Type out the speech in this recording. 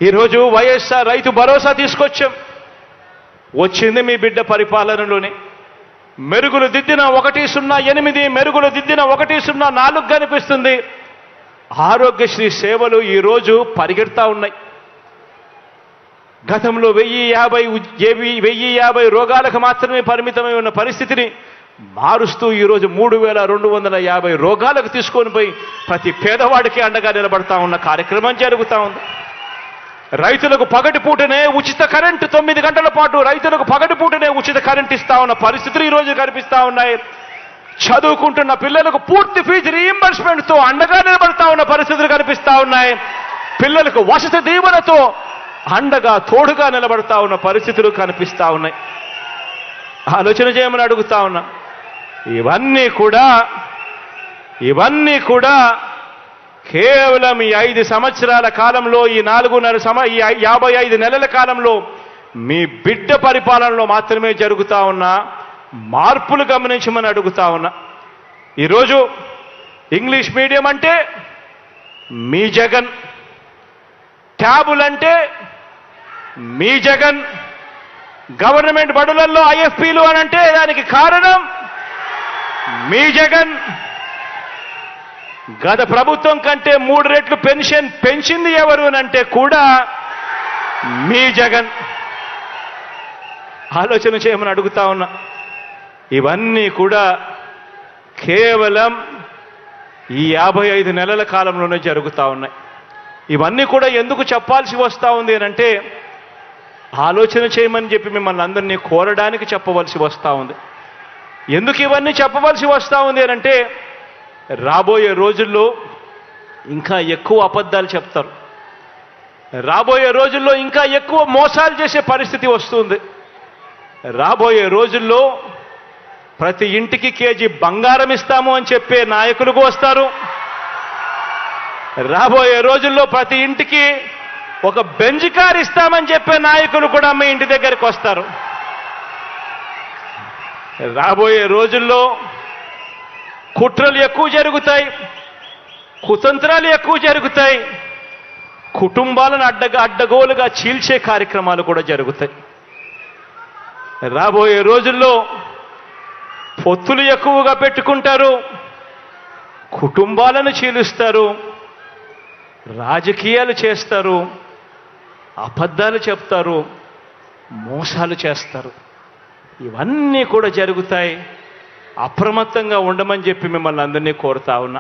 ఈరోజు వైఎస్ఆర్ రైతు భరోసా తీసుకొచ్చాం. వచ్చింది మీ బిడ్డ పరిపాలనలోనే. మెరుగులు దిద్దిన 108, మెరుగులు దిద్దిన 104 కనిపిస్తుంది. ఆరోగ్యశ్రీ సేవలు ఈరోజు పరిగెడతా ఉన్నాయి. గతంలో 1050 రోగాలకు మాత్రమే పరిమితమై ఉన్న పరిస్థితిని మారుస్తూ ఈరోజు 3250 రోగాలకు తీసుకొని పోయి ప్రతి పేదవాడికి అండగా నిలబడతా ఉన్న కార్యక్రమం జరుగుతూ ఉంది. రైతులకు పగటిపూటనే ఉచిత కరెంటు 9 గంటల పాటు రైతులకు పగటిపూటనే ఉచిత కరెంటు ఇస్తా ఉన్న పరిస్థితులు ఈరోజు కనిపిస్తా ఉన్నాయి. చదువుకుంటున్న పిల్లలకు పూర్తి ఫీజు రీయింబర్స్మెంట్తో అండగా నిలబడతా ఉన్న పరిస్థితులు కనిపిస్తా ఉన్నాయి. పిల్లలకు వసతి దీవెనతో అండగా తోడుగా నిలబడతా ఉన్న పరిస్థితులు కనిపిస్తా ఉన్నాయి. ఆలోచన చేయమని అడుగుతా ఉన్నా. ఇవన్నీ కూడా కేవలం ఈ 5 సంవత్సరాల కాలంలో, ఈ 55 నెలల కాలంలో మీ బిడ్డ పరిపాలనలో మాత్రమే జరుగుతా ఉన్న మార్పులు గమనించమని అడుగుతా ఉన్నా. ఈరోజు ఇంగ్లీష్ మీడియం అంటే మీ జగన్, ట్యాబులంటే మీ జగన్, గవర్నమెంట్ బడులలో ఐఎఫ్పీలు అనంటే దానికి కారణం మీ జగన్. గత ప్రభుత్వం కంటే 3 రెట్లు పెన్షన్ పెంచింది ఎవరు అనంటే కూడా మీ జగన్. ఆలోచన చేయమని అడుగుతా ఉన్నా. ఇవన్నీ కూడా కేవలం ఈ 55 నెలల కాలంలోనే జరుగుతూ ఉన్నాయి. ఇవన్నీ కూడా ఎందుకు చెప్పాల్సి వస్తూ ఉంది అనంటే ఆలోచన చేయమని చెప్పి మిమ్మల్ని అందరినీ కోరడానికి చెప్పవలసి వస్తూ ఉంది. ఎందుకు ఇవన్నీ చెప్పవలసి వస్తూ ఉంది అనంటే రాబోయే రోజుల్లో ఇంకా ఎక్కువ అబద్ధాలు చెప్తారు. రాబోయే రోజుల్లో ఇంకా ఎక్కువ మోసాలు చేసే పరిస్థితి వస్తుంది. రాబోయే రోజుల్లో ప్రతి ఇంటికి కేజీ బంగారం ఇస్తాము అని చెప్పే నాయకులు వస్తారు. రాబోయే రోజుల్లో ప్రతి ఇంటికి ఒక బెంజ్ కార్ ఇస్తామని చెప్పే నాయకులు కూడా మీ ఇంటి దగ్గరికి వస్తారు. రాబోయే రోజుల్లో కుట్రలు ఎక్కువ జరుగుతాయి, కుతంత్రాలు ఎక్కువ జరుగుతాయి, కుటుంబాలను అడ్డగోలుగా చీల్చే కార్యక్రమాలు కూడా జరుగుతాయి. రాబోయే రోజుల్లో పొత్తులు ఎక్కువగా పెట్టుకుంటారు, కుటుంబాలను చీలుస్తారు, రాజకీయాలు చేస్తారు, అబద్ధాలు చెప్తారు, మోసాలు చేస్తారు. ఇవన్నీ కూడా జరుగుతాయి. అప్రమత్తంగా ఉండమని చెప్పి మిమ్మల్ని అందరినీ కోరుతా ఉన్నా.